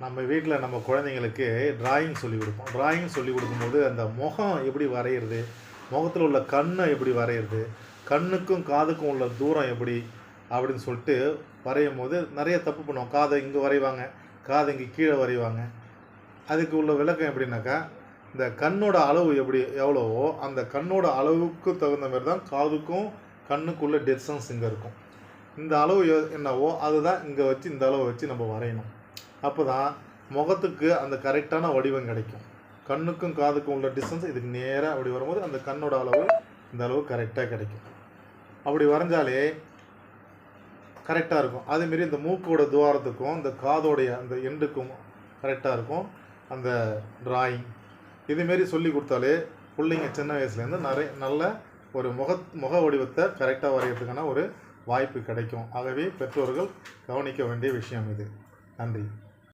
நம்ம வீட்டில் நம்ம குழந்தைங்களுக்கு டிராயிங் சொல்லிக் கொடுப்போம். டிராயிங் சொல்லிக் கொடுக்கும்போது அந்த முகம் எப்படி வரைகிறது, முகத்தில் உள்ள கண்ணை எப்படி வரைகிறது, கண்ணுக்கும் காதுக்கும் உள்ள தூரம் எப்படி அப்படின்னு சொல்லிட்டு வரையும் போது நிறைய தப்பு பண்ணுவோம். காதை இங்கே வரைவாங்க, காதை இங்கே கீழே வரைவாங்க. அதுக்கு உள்ள விளக்கம் எப்படின்னாக்கா, இந்த கண்ணோட அளவு எவ்வளவோ அந்த கண்ணோட அளவுக்கு தகுந்த மாதிரி தான் காதுக்கும் கண்ணுக்குள்ள டிஸ்டன்ஸ் இங்கே இருக்கும். இந்த அளவு என்னவோ அதுதான் இங்கே வச்சு இந்த அளவை வச்சு நம்ம வரையணும். அப்போ தான் முகத்துக்கு அந்த கரெக்டான வடிவம் கிடைக்கும். கண்ணுக்கும் காதுக்கும் உள்ள டிஸ்டன்ஸ் இதுக்கு நேராக அப்படி வரும்போது அந்த கண்ணோட அளவு இந்த அளவு கரெக்டாக கிடைக்கும். அப்படி வரைஞ்சாலே கரெக்டாக இருக்கும். அதேமாரி இந்த மூக்கோட துவாரத்துக்கும் இந்த காதோடைய அந்த எண்டுக்கும் கரெக்டாக இருக்கும் அந்த டிராயிங். இதுமாரி சொல்லி கொடுத்தாலே பிள்ளைங்க சின்ன வயசுலேருந்து நல்ல ஒரு முக வடிவத்தை கரெக்டாக வரைகிறதுக்கான ஒரு வாய்ப்பு கிடைக்கும். ஆகவே பெற்றோர்கள் கவனிக்க வேண்டிய விஷயம் இது. நன்றி.